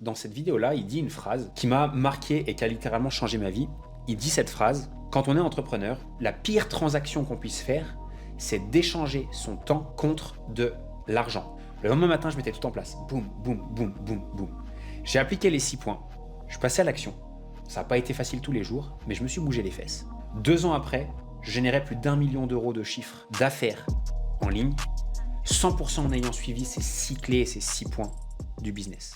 Dans cette vidéo-là, il dit une phrase qui m'a marqué et qui a littéralement changé ma vie. Il dit cette phrase: quand on est entrepreneur, la pire transaction qu'on puisse faire, c'est d'échanger son temps contre de l'argent. Le lendemain matin, je mettais tout en place. Boum, boum, boum, boum, boum. J'ai appliqué les 6 points. Je suis passé à l'action. Ça n'a pas été facile tous les jours, mais je me suis bougé les fesses. 2 ans après, je générais plus d'1 million d'euros de chiffre d'affaires en ligne, 100% en ayant suivi ces 6 clés, ces 6 points du business.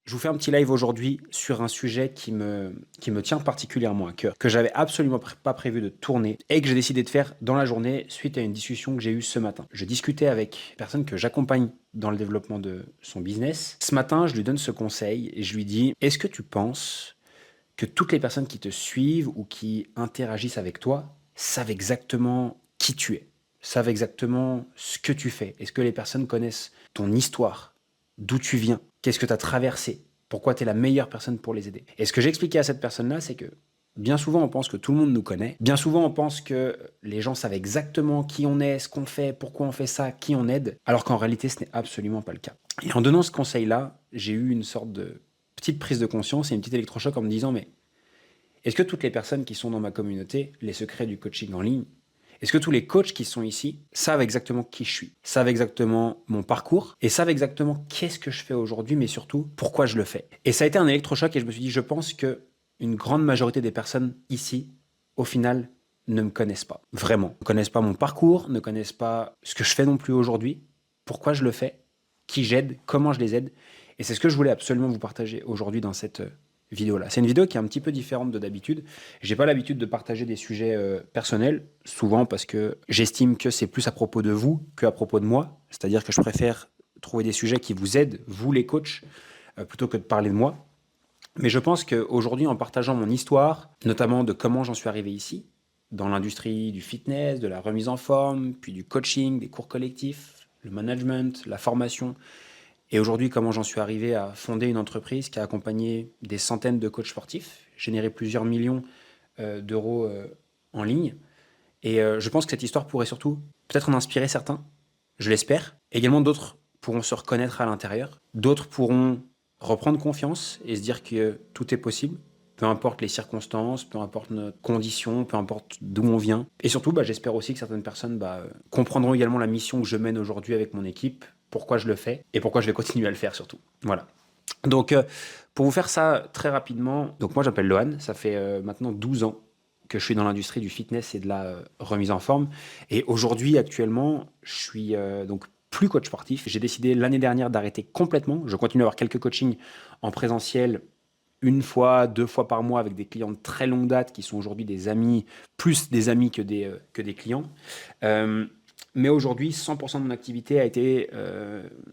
Je vous fais un petit live aujourd'hui sur un sujet qui me tient particulièrement à cœur, que j'avais absolument pas prévu de tourner et que j'ai décidé de faire dans la journée suite à une discussion que j'ai eue ce matin. Je discutais avec une personne que j'accompagne dans le développement de son business. Ce matin, je lui donne ce conseil et je lui dis: est-ce que tu penses que toutes les personnes qui te suivent ou qui interagissent avec toi savent exactement qui tu es, savent exactement ce que tu fais? Est-ce que les personnes connaissent ton histoire, d'où tu viens, qu'est-ce que tu as traversé, pourquoi tu es la meilleure personne pour les aider? Et ce que j'ai expliqué à cette personne-là, c'est que bien souvent on pense que tout le monde nous connaît, bien souvent on pense que les gens savent exactement qui on est, ce qu'on fait, pourquoi on fait ça, qui on aide, alors qu'en réalité ce n'est absolument pas le cas. Et en donnant ce conseil-là, j'ai eu une sorte de petite prise de conscience et une petite électrochoc en me disant: mais est-ce que toutes les personnes qui sont dans ma communauté, les secrets du coaching en ligne, est-ce que tous les coachs qui sont ici savent exactement qui je suis, savent exactement mon parcours et savent exactement qu'est-ce que je fais aujourd'hui, mais surtout pourquoi je le fais? Et ça a été un électrochoc et je me suis dit: je pense que une grande majorité des personnes ici, au final, ne me connaissent pas. Vraiment. Ne connaissent pas mon parcours, ne connaissent pas ce que je fais non plus aujourd'hui, pourquoi je le fais, qui j'aide, comment je les aide. Et c'est ce que je voulais absolument vous partager aujourd'hui dans cette vidéo-là. C'est une vidéo qui est un petit peu différente de d'habitude. J'ai pas l'habitude de partager des sujets personnels, souvent parce que j'estime que c'est plus à propos de vous qu'à propos de moi. C'est-à-dire que je préfère trouver des sujets qui vous aident, vous les coachs, plutôt que de parler de moi. Mais je pense qu'aujourd'hui, en partageant mon histoire, notamment de comment j'en suis arrivé ici, dans l'industrie du fitness, de la remise en forme, puis du coaching, des cours collectifs, le management, la formation, et aujourd'hui, comment j'en suis arrivé à fonder une entreprise qui a accompagné des centaines de coachs sportifs, généré plusieurs millions d'euros en ligne. Et je pense que cette histoire pourrait surtout peut-être en inspirer certains, je l'espère. Également, d'autres pourront se reconnaître à l'intérieur. D'autres pourront reprendre confiance et se dire que tout est possible, peu importe les circonstances, peu importe nos conditions, peu importe d'où on vient. Et surtout, j'espère aussi que certaines personnes comprendront également la mission que je mène aujourd'hui avec mon équipe, pourquoi je le fais et pourquoi je vais continuer à le faire surtout. Voilà. Donc, pour vous faire ça très rapidement, donc moi j'appelle Lohan, ça fait maintenant 12 ans que je suis dans l'industrie du fitness et de la remise en forme. Et aujourd'hui, actuellement, je suis donc plus coach sportif. J'ai décidé l'année dernière d'arrêter complètement. Je continue à avoir quelques coachings en présentiel, une fois, 2 fois par mois avec des clients de très longue date qui sont aujourd'hui des amis, plus des amis que des clients. Mais aujourd'hui, 100% de mon activité a été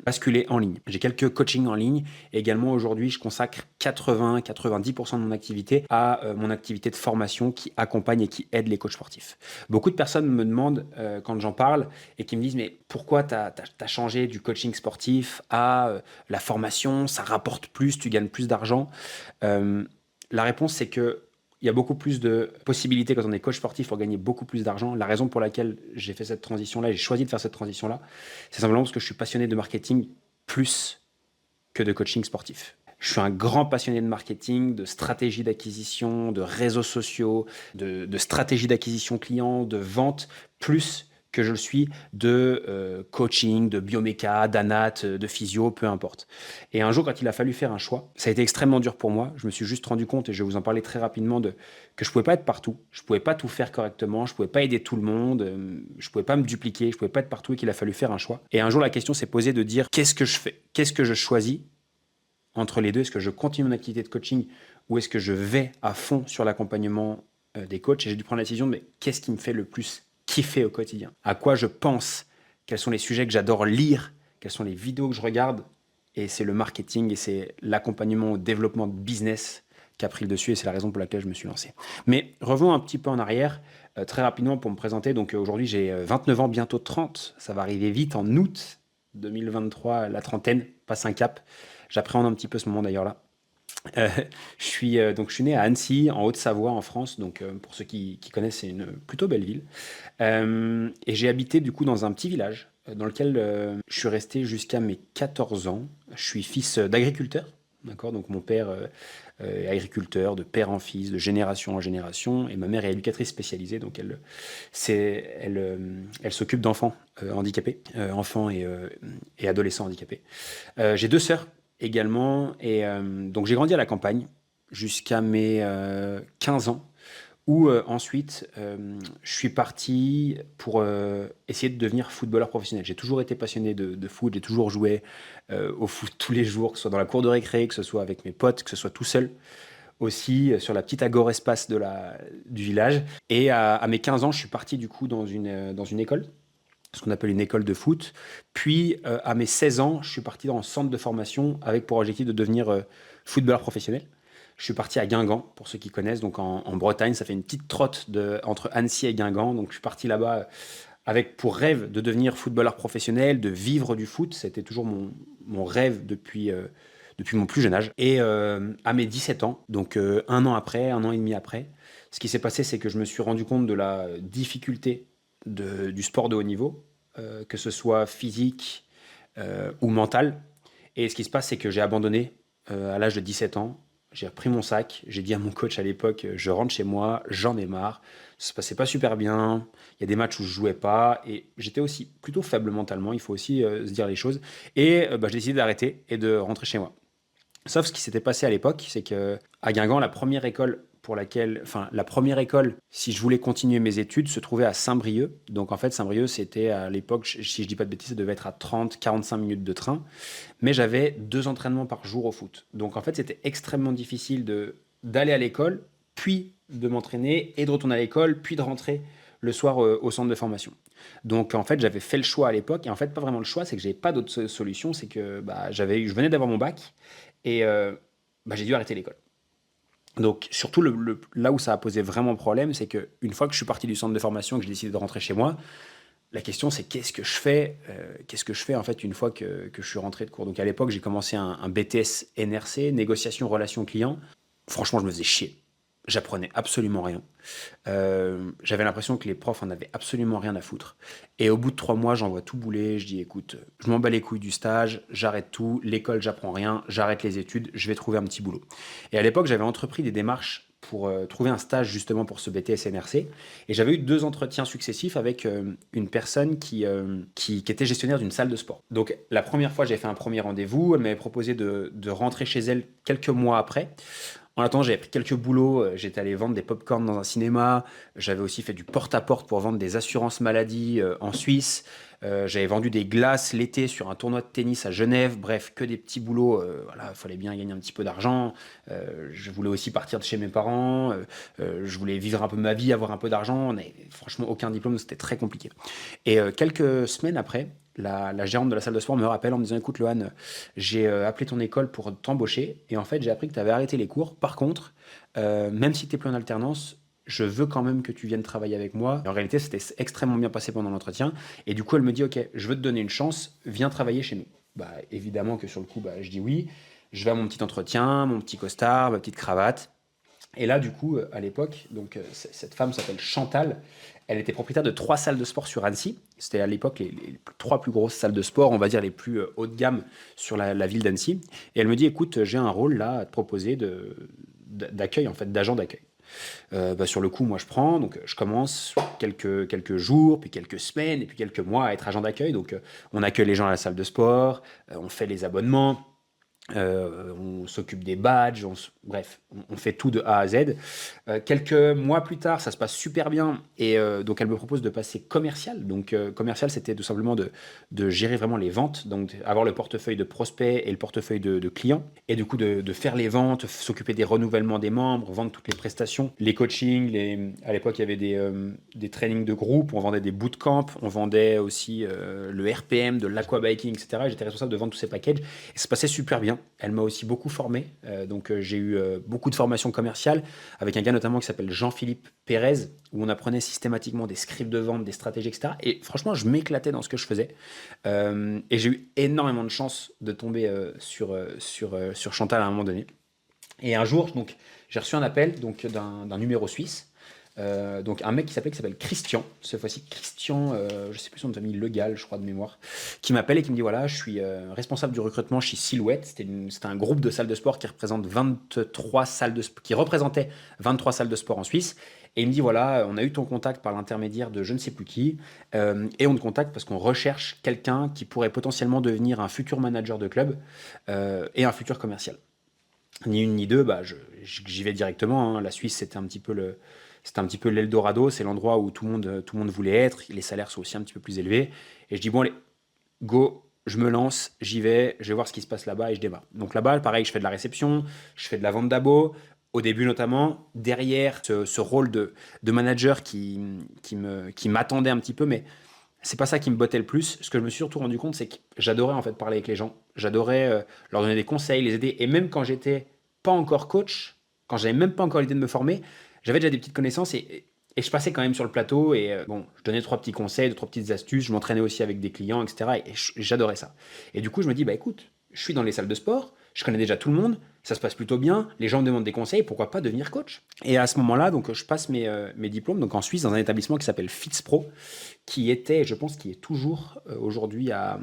basculée en ligne. J'ai quelques coachings en ligne et également aujourd'hui, je consacre 80-90% de mon activité à mon activité de formation qui accompagne et qui aide les coachs sportifs. Beaucoup de personnes me demandent quand j'en parle et qui me disent: mais pourquoi tu as changé du coaching sportif à la formation? Ça rapporte plus, tu gagnes plus d'argent. La réponse, c'est que il y a beaucoup plus de possibilités quand on est coach sportif pour gagner beaucoup plus d'argent. La raison pour laquelle j'ai fait cette transition-là, j'ai choisi de faire cette transition-là, c'est simplement parce que je suis passionné de marketing plus que de coaching sportif. Je suis un grand passionné de marketing, de stratégie d'acquisition, de réseaux sociaux, de stratégie d'acquisition client, de vente, plus que je le suis de coaching, de bioméca, d'anat, de physio, peu importe. Et un jour, quand il a fallu faire un choix, ça a été extrêmement dur pour moi. Je me suis juste rendu compte, et je vais vous en parler très rapidement, que je ne pouvais pas être partout. Je ne pouvais pas tout faire correctement. Je ne pouvais pas aider tout le monde. Je ne pouvais pas me dupliquer. Je ne pouvais pas être partout et qu'il a fallu faire un choix. Et un jour, la question s'est posée de dire: qu'est-ce que je fais? Qu'est-ce que je choisis entre les deux? Est-ce que je continue mon activité de coaching ou est-ce que je vais à fond sur l'accompagnement des coachs? Et j'ai dû prendre la décision de: mais qu'est-ce qui me fait le plus kiffer au quotidien? À quoi je pense? Quels sont les sujets que j'adore lire? Quelles sont les vidéos que je regarde? Et c'est le marketing et c'est l'accompagnement au développement de business qui a pris le dessus et c'est la raison pour laquelle je me suis lancé. Mais revenons un petit peu en arrière, très rapidement pour me présenter. Donc aujourd'hui, j'ai 29 ans, bientôt 30. Ça va arriver vite en août 2023, la trentaine passe un cap. J'appréhende un petit peu ce moment d'ailleurs là. Euh, je suis né à Annecy, en Haute-Savoie, en France. Donc, pour ceux qui connaissent, c'est une plutôt belle ville. Et j'ai habité du coup dans un petit village dans lequel je suis resté jusqu'à mes 14 ans. Je suis fils d'agriculteur. D'accord, donc mon père est agriculteur, de père en fils, de génération en génération, et ma mère est éducatrice spécialisée, donc elle s'occupe d'enfants handicapés, enfants et adolescents handicapés. J'ai deux sœurs également, et donc j'ai grandi à la campagne jusqu'à mes 15 ans, où ensuite je suis parti pour essayer de devenir footballeur professionnel. J'ai toujours été passionné de foot, j'ai toujours joué au foot tous les jours, que ce soit dans la cour de récré, que ce soit avec mes potes, que ce soit tout seul aussi, sur la petite agore espace du village. Et à mes 15 ans, je suis parti du coup dans une école, ce qu'on appelle une école de foot. Puis à mes 16 ans, je suis parti dans un centre de formation avec pour objectif de devenir footballeur professionnel. Je suis parti à Guingamp, pour ceux qui connaissent, donc en Bretagne. Ça fait une petite trotte entre Annecy et Guingamp. Donc je suis parti là-bas avec pour rêve de devenir footballeur professionnel, de vivre du foot. C'était toujours mon rêve depuis mon plus jeune âge. Et à mes 17 ans, donc un an après, un an et demi après, ce qui s'est passé, c'est que je me suis rendu compte de la difficulté du sport de haut niveau, que ce soit physique ou mental. Et ce qui se passe, c'est que j'ai abandonné à l'âge de 17 ans. J'ai repris mon sac, j'ai dit à mon coach à l'époque, je rentre chez moi, j'en ai marre, ça se passait pas super bien, il y a des matchs où je jouais pas, et j'étais aussi plutôt faible mentalement, il faut aussi se dire les choses, et j'ai décidé d'arrêter et de rentrer chez moi. Sauf ce qui s'était passé à l'époque, c'est que à Guingamp, la première école, si je voulais continuer mes études, se trouvait à Saint-Brieuc. Donc en fait, Saint-Brieuc, c'était à l'époque, si je dis pas de bêtises, ça devait être à 30-45 minutes de train. Mais j'avais 2 entraînements par jour au foot. Donc en fait, c'était extrêmement difficile d'aller à l'école, puis de m'entraîner, et de retourner à l'école, puis de rentrer le soir au centre de formation. Donc en fait, j'avais fait le choix à l'époque, et en fait, pas vraiment le choix, c'est que j'avais pas d'autre solution, c'est que je venais d'avoir mon bac, et j'ai dû arrêter l'école. Donc, surtout, là où ça a posé vraiment problème, c'est qu'une fois que je suis parti du centre de formation et que j'ai décidé de rentrer chez moi, la question c'est qu'est-ce que je fais en fait une fois que je suis rentré de cours. Donc à l'époque, j'ai commencé un BTS NRC, négociation relation client. Franchement, je me faisais chier. J'apprenais absolument rien. J'avais l'impression que les profs en avaient absolument rien à foutre. Et au bout de 3 mois, j'envoie tout bouler. Je dis, écoute, je m'en bats les couilles du stage, j'arrête tout, l'école, j'apprends rien, j'arrête les études, je vais trouver un petit boulot. Et à l'époque, j'avais entrepris des démarches pour trouver un stage justement pour ce BTS NRC. Et j'avais eu 2 entretiens successifs avec une personne qui était gestionnaire d'une salle de sport. Donc la première fois, j'ai fait un premier rendez-vous. Elle m'avait proposé de rentrer chez elle quelques mois après. En attendant, j'avais pris quelques boulots. J'étais allé vendre des pop-corn dans un cinéma. J'avais aussi fait du porte-à-porte pour vendre des assurances maladie en Suisse. J'avais vendu des glaces l'été sur un tournoi de tennis à Genève. Bref, que des petits boulots. Voilà, il fallait bien gagner un petit peu d'argent. Je voulais aussi partir de chez mes parents. Je voulais vivre un peu ma vie, avoir un peu d'argent. On n'avait franchement aucun diplôme, donc c'était très compliqué. Et quelques semaines après, la gérante de la salle de sport me rappelle en me disant, écoute Lohan, j'ai appelé ton école pour t'embaucher, et en fait j'ai appris que tu avais arrêté les cours. Par contre, même si tu n'es plus en alternance, je veux quand même que tu viennes travailler avec moi. Et en réalité, c'était extrêmement bien passé pendant l'entretien. Et du coup, elle me dit, ok, je veux te donner une chance, viens travailler chez nous. Évidemment que sur le coup, je dis oui. Je vais à mon petit entretien, mon petit costard, ma petite cravate. Et là, du coup, à l'époque, donc cette femme s'appelle Chantal. Elle était propriétaire de 3 salles de sport sur Annecy. C'était à l'époque les 3 plus grosses salles de sport, on va dire les plus haut de gamme sur la ville d'Annecy. Et elle me dit, écoute, j'ai un rôle là à te proposer d'accueil, en fait, d'agent d'accueil. Sur le coup, moi, je prends, donc je commence quelques jours, puis quelques semaines, et puis quelques mois à être agent d'accueil. Donc, on accueille les gens à la salle de sport, on fait les abonnements. On s'occupe des badges, bref, on fait tout de A à Z. Quelques mois plus tard, ça se passe super bien, et donc elle me propose de passer commercial. Donc commercial, c'était tout simplement de gérer vraiment les ventes, donc avoir le portefeuille de prospects et le portefeuille de clients, et du coup de faire les ventes, s'occuper des renouvellements des membres, vendre toutes les prestations, les coachings, à l'époque il y avait des trainings de groupe, on vendait des bootcamps, on vendait aussi le RPM, de l'aquabiking, etc. Et j'étais responsable de vendre tous ces packages, et ça se passait super bien. Elle m'a aussi beaucoup formé. Donc, j'ai eu beaucoup de formations commerciales avec un gars notamment qui s'appelle Jean-Philippe Pérez, où on apprenait systématiquement des scripts de vente, des stratégies, etc. Et franchement, je m'éclatais dans ce que je faisais. Et j'ai eu énormément de chance de tomber sur Chantal à un moment donné. Et un jour, donc, j'ai reçu un appel donc, d'un numéro suisse. Donc un mec qui s'appelle Christian, cette fois-ci Christian, je sais plus son nom de famille, Legal, je crois de mémoire, qui m'appelle et qui me dit voilà, je suis responsable du recrutement chez Silhouette. C'était un groupe de salles de sport qui représente 23 salles de qui représentait 23 salles de sport en Suisse. Et il me dit voilà, on a eu ton contact par l'intermédiaire de je ne sais plus qui, et on te contacte parce qu'on recherche quelqu'un qui pourrait potentiellement devenir un futur manager de club et un futur commercial. Ni une ni deux, bah, j'y vais directement, hein. La Suisse, c'était un petit peu l'Eldorado, c'est l'endroit où tout le monde voulait être. Les salaires sont aussi un petit peu plus élevés. Et je dis, bon, allez, go, je me lance, j'y vais, je vais voir ce qui se passe là-bas et je démarre. Donc là-bas, pareil, je fais de la réception, je fais de la vente d'abos, au début notamment, derrière ce rôle de manager qui m'attendait un petit peu, mais c'est pas ça qui me bottait le plus. Ce que je me suis surtout rendu compte, c'est que j'adorais en fait parler avec les gens. J'adorais leur donner des conseils, les aider. Et même quand j'étais pas encore coach, quand j'avais même pas encore l'idée de me former, j'avais déjà des petites connaissances et je passais quand même sur le plateau et bon, je donnais trois petits conseils, deux, trois petites astuces. Je m'entraînais aussi avec des clients, etc. Et j'adorais ça. Et du coup, je me dis, bah écoute, je suis dans les salles de sport, je connais déjà tout le monde, ça se passe plutôt bien, les gens me demandent des conseils, pourquoi pas devenir coach? Et à ce moment-là, donc je passe mes diplômes donc en Suisse dans un établissement qui s'appelle FitzPro, qui était, je pense, qui est toujours aujourd'hui à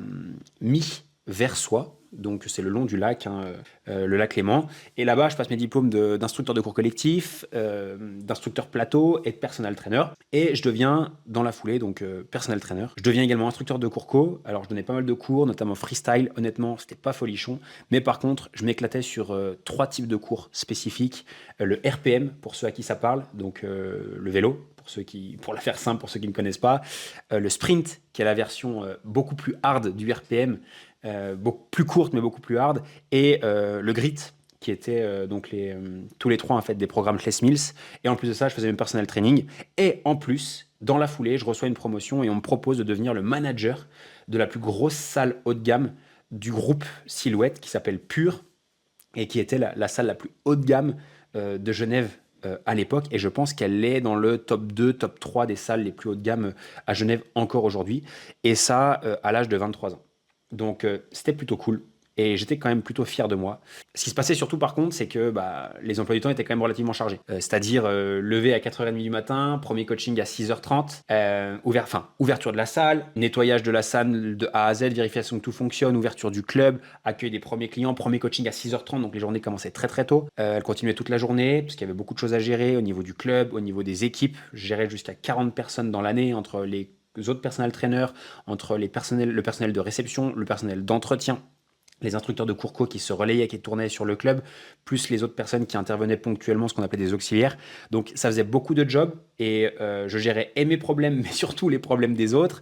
Mi-Versoix. Donc c'est le long du lac, hein, le lac Léman. Et là-bas, je passe mes diplômes d'instructeur de cours collectif, d'instructeur plateau et de personal trainer. Et je deviens, dans la foulée, donc personal trainer. Je deviens également instructeur de cours co. Alors je donnais pas mal de cours, notamment freestyle. Honnêtement, c'était pas folichon. Mais par contre, je m'éclatais sur trois types de cours spécifiques. Le RPM, pour ceux à qui ça parle, donc le vélo, pour la faire simple, pour ceux qui ne connaissent pas. Le sprint, qui est la version beaucoup plus hard du RPM, beaucoup plus courte mais beaucoup plus hard, et le grit, qui était donc tous les trois en fait des programmes Les Mills. Et en plus de ça, je faisais même personnel training. Et en plus, dans la foulée, je reçois une promotion et on me propose de devenir le manager de la plus grosse salle haut de gamme du groupe Silhouette qui s'appelle Pure et qui était la salle la plus haut de gamme de Genève à l'époque, et je pense qu'elle est dans le top 2, top 3 des salles les plus haut de gamme à Genève encore aujourd'hui, et ça à l'âge de 23 ans. Donc c'était plutôt cool. Et j'étais quand même plutôt fier de moi. Ce qui se passait surtout par contre, c'est que bah, les emplois du temps étaient quand même relativement chargés. C'est-à-dire lever à 4h30 du matin, premier coaching à 6h30, ouverture de la salle, nettoyage de la salle de A à Z, vérification que tout fonctionne, ouverture du club, accueil des premiers clients, premier coaching à 6h30, donc les journées commençaient très très tôt. Elles continuaient toute la journée, parce qu'il y avait beaucoup de choses à gérer au niveau du club, au niveau des équipes. Je gérais jusqu'à 40 personnes dans l'année, entre les autres personnels traîneurs, entre le personnel de réception, le personnel d'entretien, les instructeurs de cours co qui se relayaient, qui tournaient sur le club, plus les autres personnes qui intervenaient ponctuellement, ce qu'on appelait des auxiliaires. Donc ça faisait beaucoup de jobs et je gérais et mes problèmes, mais surtout les problèmes des autres.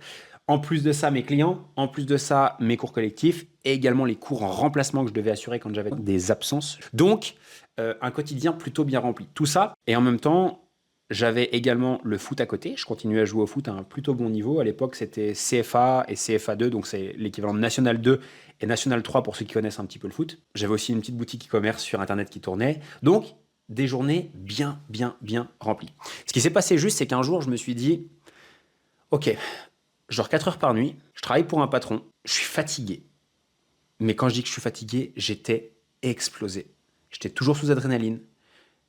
En plus de ça, mes clients, en plus de ça, mes cours collectifs et également les cours en remplacement que je devais assurer quand j'avais des absences. Donc, un quotidien plutôt bien rempli. Tout ça, et en même temps, j'avais également le foot à côté. Je continuais à jouer au foot à un plutôt bon niveau. À l'époque, c'était CFA et CFA2, donc c'est l'équivalent de National 2 et National 3 pour ceux qui connaissent un petit peu le foot. J'avais aussi une petite boutique e-commerce sur Internet qui tournait. Donc, des journées bien, bien, bien remplies. Ce qui s'est passé juste, c'est qu'un jour, je me suis dit, ok, je dors 4 heures par nuit, je travaille pour un patron, je suis fatigué. Mais quand je dis que je suis fatigué, j'étais explosé. J'étais toujours sous adrénaline,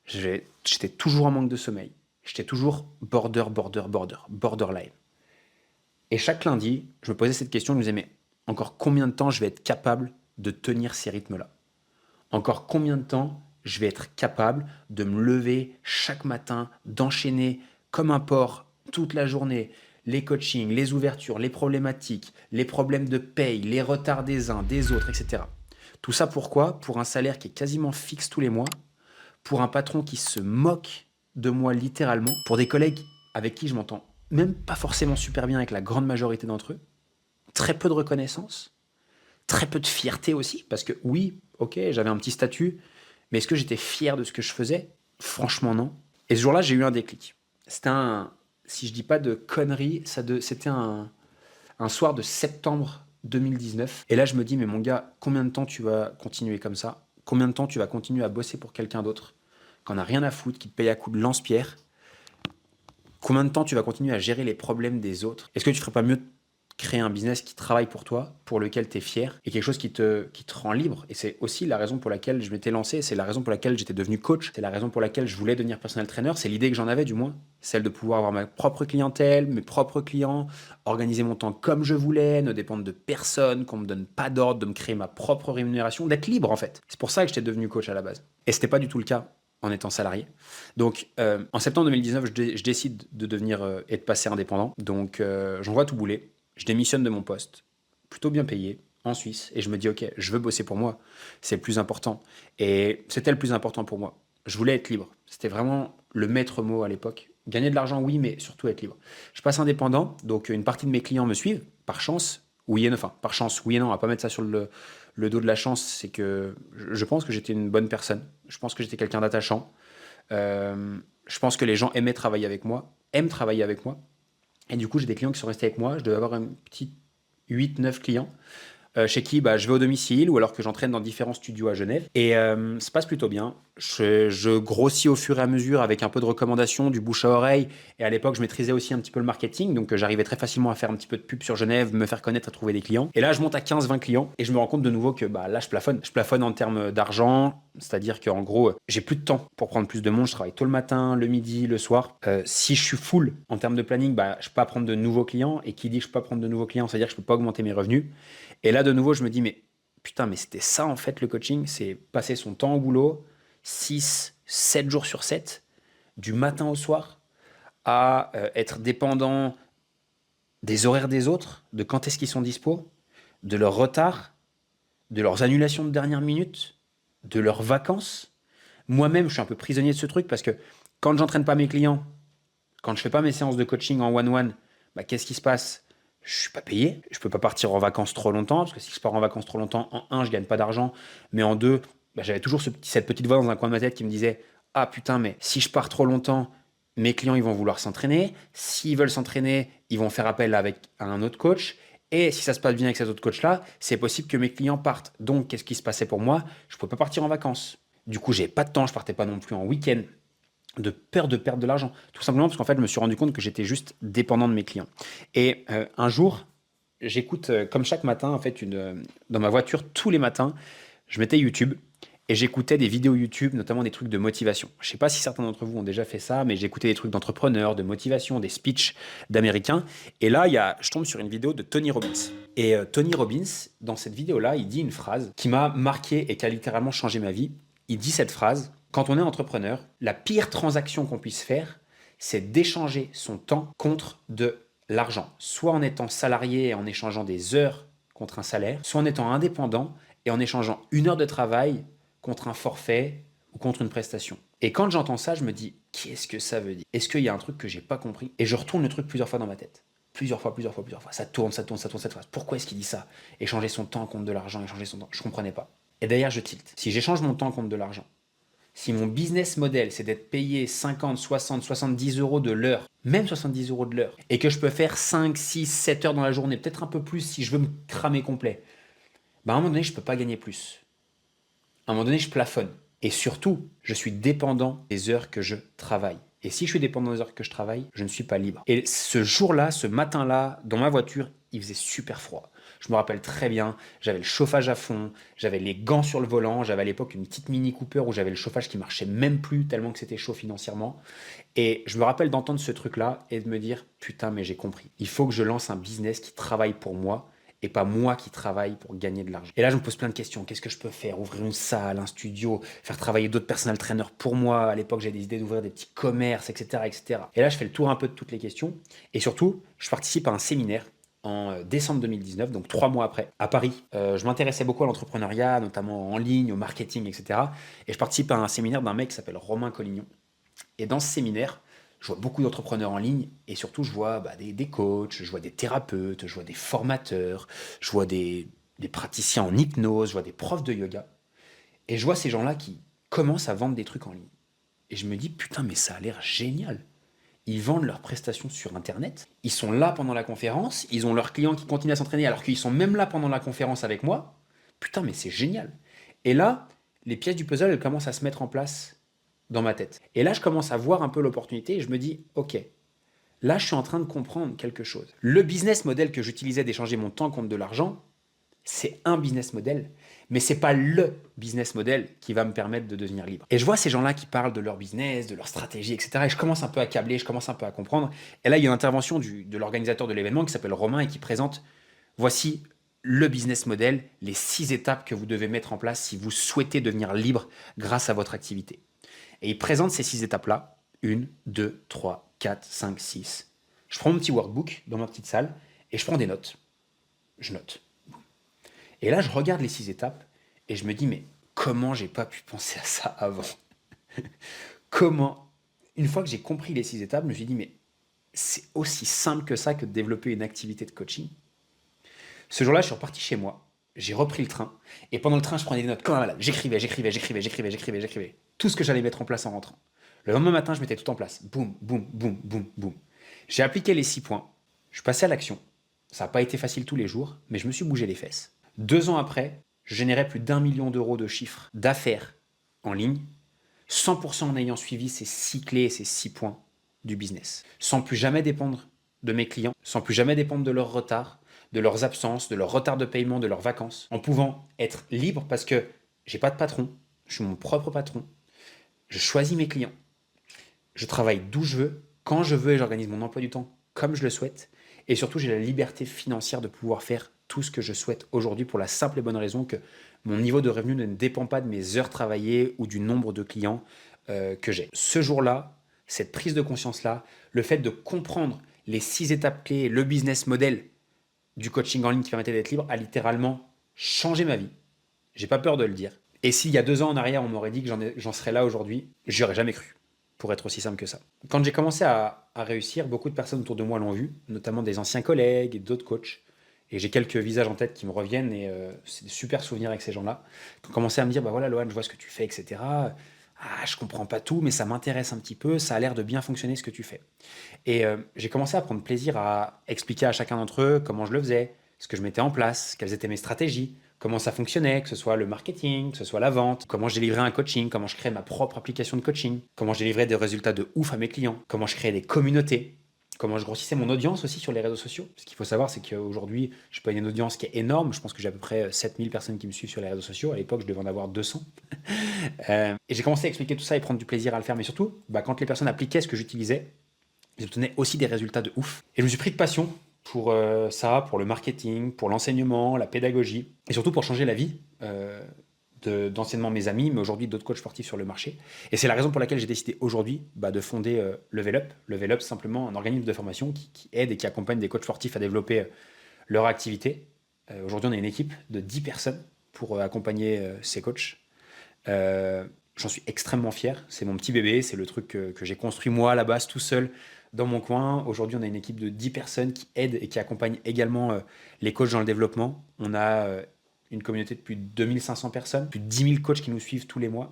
j'étais toujours en manque de sommeil. J'étais toujours borderline. Et chaque lundi, je me posais cette question, je me disais, mais encore combien de temps je vais être capable de tenir ces rythmes-là? Encore combien de temps je vais être capable de me lever chaque matin, d'enchaîner comme un porc toute la journée, les coachings, les ouvertures, les problématiques, les problèmes de paye, les retards des uns, des autres, etc. Tout ça pourquoi? Pour un salaire qui est quasiment fixe tous les mois, pour un patron qui se moque de moi littéralement, pour des collègues avec qui je m'entends même pas forcément super bien avec la grande majorité d'entre eux, très peu de reconnaissance, très peu de fierté aussi, parce que oui, ok, j'avais un petit statut, mais est-ce que j'étais fier de ce que je faisais? Franchement, non. Et ce jour-là, j'ai eu un déclic. C'était si je dis pas de conneries, c'était un soir de septembre 2019. Et là, je me dis, mais mon gars, combien de temps tu vas continuer comme ça? Combien de temps tu vas continuer à bosser pour quelqu'un d'autre, qu'on n'a rien à foutre, qui te paye à coups de lance-pierre? Combien de temps tu vas continuer à gérer les problèmes des autres? Est-ce que tu ferais pas mieux créer un business qui travaille pour toi, pour lequel tu es fier, et quelque chose qui te rend libre. Et c'est aussi la raison pour laquelle je m'étais lancé, c'est la raison pour laquelle j'étais devenu coach, c'est la raison pour laquelle je voulais devenir personal trainer, c'est l'idée que j'en avais du moins, celle de pouvoir avoir ma propre clientèle, mes propres clients, organiser mon temps comme je voulais, ne dépendre de personne, qu'on me donne pas d'ordre, de me créer ma propre rémunération, d'être libre en fait. C'est pour ça que j'étais devenu coach à la base. Et c'était pas du tout le cas en étant salarié. Donc, en septembre 2019, je décide de devenir et de passer indépendant. Donc, j'envoie tout bouler. Je démissionne de mon poste, plutôt bien payé, en Suisse. Et je me dis, OK, je veux bosser pour moi. C'est le plus important. Et c'était le plus important pour moi. Je voulais être libre. C'était vraiment le maître mot à l'époque. Gagner de l'argent, oui, mais surtout être libre. Je passe indépendant. Donc, une partie de mes clients me suivent. Par chance, oui et non. Enfin, par chance, oui et non. On va pas mettre ça sur le dos de la chance. C'est que je pense que j'étais une bonne personne. Je pense que j'étais quelqu'un d'attachant. Je pense que les gens aimaient travailler avec moi, aiment travailler avec moi. Et du coup, j'ai des clients qui sont restés avec moi. Je devais avoir un petit 8-9 clients chez qui je vais au domicile ou alors que j'entraîne dans différents studios à Genève. Et ça se passe plutôt bien. Je grossis au fur et à mesure avec un peu de recommandations, du bouche à oreille. Et à l'époque, je maîtrisais aussi un petit peu le marketing. Donc j'arrivais très facilement à faire un petit peu de pub sur Genève, me faire connaître, à trouver des clients. Et là, je monte à 15-20 clients et je me rends compte de nouveau que là, je plafonne. Je plafonne en termes d'argent. C'est-à-dire qu'en gros, j'ai plus de temps pour prendre plus de monde. Je travaille tôt le matin, le midi, le soir. Si je suis full en termes de planning, je peux pas prendre de nouveaux clients. Et qui dit que je peux pas prendre de nouveaux clients, c'est-à-dire que je peux pas augmenter mes revenus. Et là, de nouveau, je me dis, mais putain, mais c'était ça en fait le coaching, c'est passer son temps au boulot, 6, 7 jours sur 7, du matin au soir, à être dépendant des horaires des autres, de quand est-ce qu'ils sont dispo, de leur retard, de leurs annulations de dernière minute, de leurs vacances. Moi-même, je suis un peu prisonnier de ce truc parce que quand j'entraîne pas mes clients, quand je fais pas mes séances de coaching en one-one, qu'est-ce qui se passe? Je suis pas payé. Je peux pas partir en vacances trop longtemps parce que si je pars en vacances trop longtemps, en un, je gagne pas d'argent, mais en deux, j'avais toujours cette petite voix dans un coin de ma tête qui me disait ah putain, mais si je pars trop longtemps, mes clients ils vont vouloir s'entraîner. S'ils veulent s'entraîner, ils vont faire appel à un autre coach. Et si ça se passe bien avec cet autre coach-là, c'est possible que mes clients partent. Donc, qu'est-ce qui se passait pour moi? Je ne pouvais pas partir en vacances. Du coup, j'ai pas de temps, je partais pas non plus en week-end de peur de perdre de l'argent. Tout simplement parce qu'en fait, je me suis rendu compte que j'étais juste dépendant de mes clients. Et un jour, j'écoute, comme chaque matin, en fait, dans ma voiture, tous les matins, je mettais YouTube et j'écoutais des vidéos YouTube, notamment des trucs de motivation. Je ne sais pas si certains d'entre vous ont déjà fait ça, mais j'écoutais des trucs d'entrepreneurs, de motivation, des speeches d'Américains. Et là, je tombe sur une vidéo de Tony Robbins. Et Tony Robbins, dans cette vidéo-là, il dit une phrase qui m'a marqué et qui a littéralement changé ma vie. Il dit cette phrase: quand on est entrepreneur, la pire transaction qu'on puisse faire, c'est d'échanger son temps contre de l'argent. Soit en étant salarié et en échangeant des heures contre un salaire, soit en étant indépendant et en échangeant une heure de travail contre un forfait ou contre une prestation. Et quand j'entends ça, je me dis, qu'est-ce que ça veut dire? Est-ce qu'il y a un truc que j'ai pas compris? Et je retourne le truc plusieurs fois dans ma tête. Plusieurs fois. Ça tourne cette phrase. Pourquoi est-ce qu'il dit ça? Échanger son temps contre de l'argent, échanger son temps. Je comprenais pas. Et d'ailleurs, je tilte. Si j'échange mon temps contre de l'argent, si mon business model, c'est d'être payé 50, 60, 70 euros de l'heure, même 70 euros de l'heure, et que je peux faire 5, 6, 7 heures dans la journée, peut-être un peu plus si je veux me cramer complet, à un moment donné, je ne peux pas gagner plus. À un moment donné, je plafonne. Et surtout, je suis dépendant des heures que je travaille. Et si je suis dépendant des heures que je travaille, je ne suis pas libre. Et ce jour-là, ce matin-là, dans ma voiture, il faisait super froid. Je me rappelle très bien, j'avais le chauffage à fond, j'avais les gants sur le volant, j'avais à l'époque une petite Mini Cooper où j'avais le chauffage qui marchait même plus tellement que c'était chaud financièrement. Et je me rappelle d'entendre ce truc-là et de me dire putain, mais j'ai compris. Il faut que je lance un business qui travaille pour moi et pas moi qui travaille pour gagner de l'argent. Et là, je me pose plein de questions. Qu'est-ce que je peux faire? Ouvrir une salle, un studio, faire travailler d'autres personal trainers pour moi. À l'époque, j'avais des idées d'ouvrir des petits commerces, etc., etc. Et là, je fais le tour un peu de toutes les questions. Et surtout, je participe à un séminaire en décembre 2019, donc 3 mois après, à Paris. Je m'intéressais beaucoup à l'entrepreneuriat, notamment en ligne, au marketing, etc. Et je participe à un séminaire d'un mec qui s'appelle Romain Collignon. Et dans ce séminaire, je vois beaucoup d'entrepreneurs en ligne et surtout, je vois des coachs, je vois des thérapeutes, je vois des formateurs, je vois des praticiens en hypnose, je vois des profs de yoga. Et je vois ces gens-là qui commencent à vendre des trucs en ligne. Et je me dis, putain, mais ça a l'air génial. Ils vendent leurs prestations sur Internet. Ils sont là pendant la conférence. Ils ont leurs clients qui continuent à s'entraîner alors qu'ils sont même là pendant la conférence avec moi. Putain, mais c'est génial. Et là, les pièces du puzzle, elles commencent à se mettre en place dans ma tête. Et là, je commence à voir un peu l'opportunité et je me dis, ok, Là, je suis en train de comprendre quelque chose. Le business model que j'utilisais d'échanger mon temps contre de l'argent, c'est un business model, mais c'est pas le business model qui va me permettre de devenir libre. Et je vois ces gens-là qui parlent de leur business, de leur stratégie, etc. Et je commence un peu à câbler, je commence un peu à comprendre. Et là, il y a une intervention de l'organisateur de l'événement qui s'appelle Romain et qui présente, voici le business model, les 6 étapes que vous devez mettre en place si vous souhaitez devenir libre grâce à votre activité. Et il présente ces 6 étapes-là. 1, 2, 3, 4, 5, 6. Je prends mon petit workbook dans ma petite salle et je prends des notes. Je note. Et là, je regarde les 6 étapes et je me dis, mais comment j'ai pas pu penser à ça avant? Comment? Une fois que j'ai compris les 6 étapes, je me suis dit, mais c'est aussi simple que ça que de développer une activité de coaching. Ce jour-là, je suis reparti chez moi, j'ai repris le train, et pendant le train, je prenais des notes comme un malade. J'écrivais. Tout ce que j'allais mettre en place en rentrant. Le lendemain matin, je mettais tout en place. Boum, boum, boum, boum, boum. J'ai appliqué les 6 points, je suis passé à l'action. Ça n'a pas été facile tous les jours, mais je me suis bougé les fesses. 2 ans après, je générais plus d'1 million d'euros de chiffre d'affaires en ligne, 100% en ayant suivi ces 6 clés et ces 6 points du business. Sans plus jamais dépendre de mes clients, sans plus jamais dépendre de leur retard, de leurs absences, de leur retard de paiement, de leurs vacances, en pouvant être libre parce que j'ai pas de patron, je suis mon propre patron, je choisis mes clients, je travaille d'où je veux, quand je veux et j'organise mon emploi du temps comme je le souhaite. Et surtout, j'ai la liberté financière de pouvoir faire tout ce que je souhaite aujourd'hui pour la simple et bonne raison que mon niveau de revenu ne dépend pas de mes heures travaillées ou du nombre de clients que j'ai. Ce jour-là, cette prise de conscience-là, le fait de comprendre les 6 étapes clés, le business model du coaching en ligne qui permettait d'être libre, a littéralement changé ma vie. J'ai pas peur de le dire. Et s'il y a 2 ans en arrière, on m'aurait dit que j'en serais là aujourd'hui, j'y aurais jamais cru, pour être aussi simple que ça. Quand j'ai commencé à réussir, beaucoup de personnes autour de moi l'ont vu, notamment des anciens collègues et d'autres coachs. Et j'ai quelques visages en tête qui me reviennent et c'est des super souvenirs avec ces gens-là. Qui ont commencé à me dire, bah voilà, Lohan, je vois ce que tu fais, etc. Ah, je comprends pas tout, mais ça m'intéresse un petit peu, ça a l'air de bien fonctionner ce que tu fais. Et j'ai commencé à prendre plaisir à expliquer à chacun d'entre eux comment je le faisais, ce que je mettais en place, quelles étaient mes stratégies, comment ça fonctionnait, que ce soit le marketing, que ce soit la vente, comment je délivrais un coaching, comment je créais ma propre application de coaching, comment je délivrais des résultats de ouf à mes clients, comment je créais des communautés, comment je grossissais mon audience aussi sur les réseaux sociaux. Ce qu'il faut savoir, c'est qu'aujourd'hui, je peux une audience qui est énorme. Je pense que j'ai à peu près 7000 personnes qui me suivent sur les réseaux sociaux. À l'époque, je devais en avoir 200. Et j'ai commencé à expliquer tout ça et prendre du plaisir à le faire. Mais surtout, quand les personnes appliquaient ce que j'utilisais, ils obtenaient aussi des résultats de ouf. Et je me suis pris de passion pour ça, pour le marketing, pour l'enseignement, la pédagogie, et surtout pour changer la vie d'anciennement mes amis, mais aujourd'hui d'autres coachs sportifs sur le marché. Et c'est la raison pour laquelle j'ai décidé aujourd'hui de fonder Level Up. Level Up, c'est simplement un organisme de formation qui aide et qui accompagne des coachs sportifs à développer leur activité. Aujourd'hui, on a une équipe de 10 personnes pour accompagner ces coachs. J'en suis extrêmement fier. C'est mon petit bébé, c'est le truc que j'ai construit moi à la base tout seul dans mon coin. Aujourd'hui, on a une équipe de 10 personnes qui aident et qui accompagnent également les coachs dans le développement. On a une communauté de plus de 2500 personnes, plus de 10 000 coachs qui nous suivent tous les mois,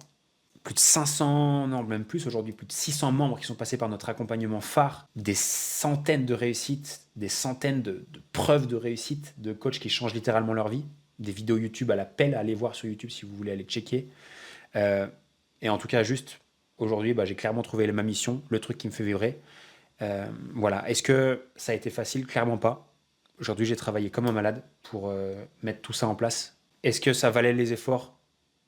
plus de 500, non même plus aujourd'hui, plus de 600 membres qui sont passés par notre accompagnement phare, des centaines de réussites, des centaines de preuves de réussite, de coachs qui changent littéralement leur vie, des vidéos YouTube à l'appel, allez voir sur YouTube si vous voulez aller checker. Et en tout cas, juste aujourd'hui, j'ai clairement trouvé ma mission, le truc qui me fait vibrer. Voilà. Est-ce que ça a été facile? Clairement pas. Aujourd'hui, j'ai travaillé comme un malade pour mettre tout ça en place. Est-ce que ça valait les efforts?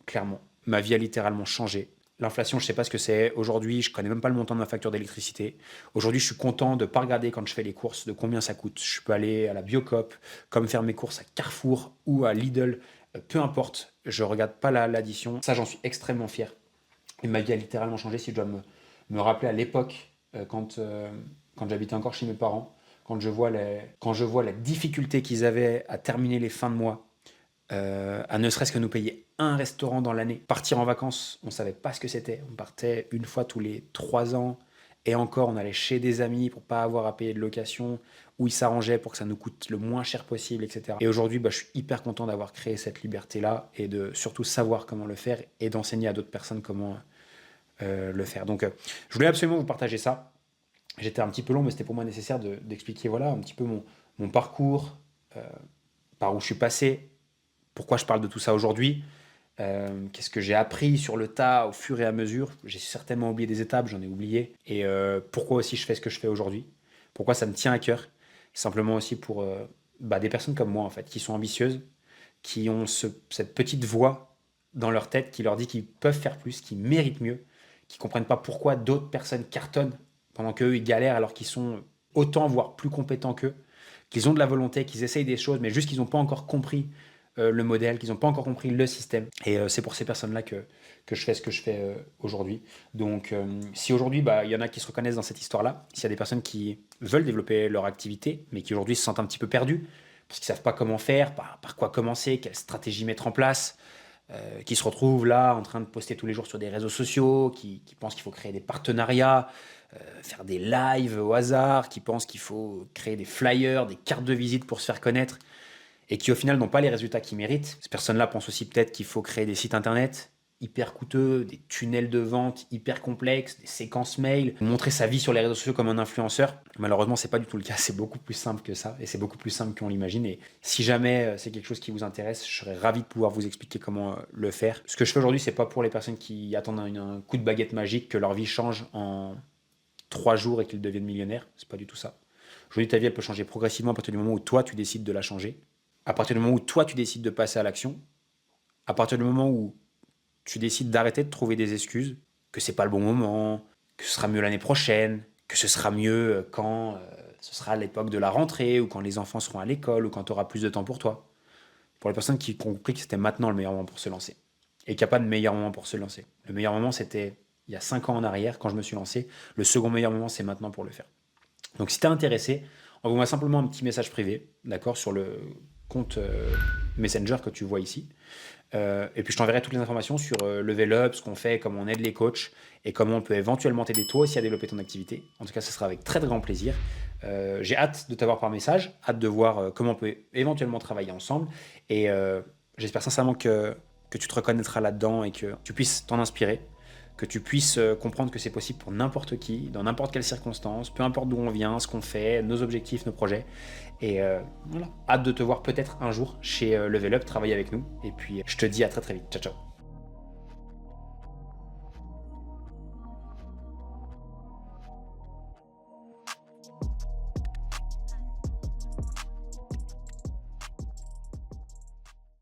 Clairement. Ma vie a littéralement changé. L'inflation, je ne sais pas ce que c'est. Aujourd'hui, je ne connais même pas le montant de ma facture d'électricité. Aujourd'hui, je suis content de ne pas regarder quand je fais les courses de combien ça coûte. Je peux aller à la Biocoop, comme faire mes courses à Carrefour ou à Lidl. Peu importe, je ne regarde pas l'addition. Ça, j'en suis extrêmement fier. Et ma vie a littéralement changé. Si je dois me rappeler à l'époque, quand j'habitais encore chez mes parents, quand je vois la difficulté qu'ils avaient à terminer les fins de mois, à ne serait-ce que nous payer un restaurant dans l'année. Partir en vacances, on ne savait pas ce que c'était. On partait une fois tous les 3 ans. Et encore, on allait chez des amis pour pas avoir à payer de location, où ils s'arrangeaient pour que ça nous coûte le moins cher possible, etc. Et aujourd'hui, je suis hyper content d'avoir créé cette liberté-là et de surtout savoir comment le faire et d'enseigner à d'autres personnes comment le faire. Donc, je voulais absolument vous partager ça. J'étais un petit peu long, mais c'était pour moi nécessaire d'expliquer un petit peu mon parcours, par où je suis passé, pourquoi je parle de tout ça aujourd'hui, qu'est-ce que j'ai appris sur le tas au fur et à mesure. J'ai certainement oublié des étapes, j'en ai oublié. Et pourquoi aussi je fais ce que je fais aujourd'hui. Pourquoi ça me tient à cœur? Simplement aussi pour des personnes comme moi, en fait, qui sont ambitieuses, qui ont cette petite voix dans leur tête qui leur dit qu'ils peuvent faire plus, qu'ils méritent mieux, qui comprennent pas pourquoi d'autres personnes cartonnent pendant qu'eux, ils galèrent alors qu'ils sont autant, voire plus compétents qu'eux, qu'ils ont de la volonté, qu'ils essayent des choses, mais juste qu'ils n'ont pas encore compris le modèle, qu'ils n'ont pas encore compris le système. Et c'est pour ces personnes-là que je fais ce que je fais aujourd'hui. Donc, si aujourd'hui, il y en a qui se reconnaissent dans cette histoire-là, s'il y a des personnes qui veulent développer leur activité, mais qui aujourd'hui se sentent un petit peu perdus, parce qu'ils ne savent pas comment faire, par quoi commencer, quelle stratégie mettre en place, qui se retrouvent là en train de poster tous les jours sur des réseaux sociaux, qui pensent qu'il faut créer des partenariats, faire des lives au hasard, qui pensent qu'il faut créer des flyers, des cartes de visite pour se faire connaître, et qui au final n'ont pas les résultats qu'ils méritent. Ces personnes-là pensent aussi peut-être qu'il faut créer des sites internet hyper coûteux, des tunnels de vente hyper complexes, des séquences mail, montrer sa vie sur les réseaux sociaux comme un influenceur. Malheureusement, c'est pas du tout le cas, c'est beaucoup plus simple que ça, et c'est beaucoup plus simple qu'on l'imagine. Et si jamais c'est quelque chose qui vous intéresse, je serais ravi de pouvoir vous expliquer comment le faire. Ce que je fais aujourd'hui, c'est pas pour les personnes qui attendent un coup de baguette magique, que leur vie change en 3 jours et qu'ils deviennent millionnaires. C'est pas du tout ça. Aujourd'hui, ta vie, elle peut changer progressivement à partir du moment où toi, tu décides de la changer. À partir du moment où toi, tu décides de passer à l'action. À partir du moment où tu décides d'arrêter de trouver des excuses, que c'est pas le bon moment, que ce sera mieux l'année prochaine, que ce sera mieux quand ce sera l'époque de la rentrée, ou quand les enfants seront à l'école, ou quand tu auras plus de temps pour toi. Pour les personnes qui ont compris que c'était maintenant le meilleur moment pour se lancer. Et qu'il n'y a pas de meilleur moment pour se lancer. Le meilleur moment, c'était il y a 5 ans en arrière, quand je me suis lancé. Le second meilleur moment, c'est maintenant pour le faire. Donc si tu es intéressé, envoie-moi simplement un petit message privé, d'accord, sur le compte Messenger que tu vois ici. Et puis je t'enverrai toutes les informations sur Level Up, ce qu'on fait, comment on aide les coachs et comment on peut éventuellement t'aider toi aussi à développer ton activité. En tout cas, ce sera avec très grand plaisir. J'ai hâte de t'avoir par message, hâte de voir comment on peut éventuellement travailler ensemble. Et j'espère sincèrement que tu te reconnaîtras là-dedans et que tu puisses t'en inspirer, que tu puisses comprendre que c'est possible pour n'importe qui, dans n'importe quelle circonstance, peu importe d'où on vient, ce qu'on fait, nos objectifs, nos projets. Et voilà, hâte de te voir peut-être un jour chez Level Up, travailler avec nous. Et puis je te dis à très très vite. Ciao ciao.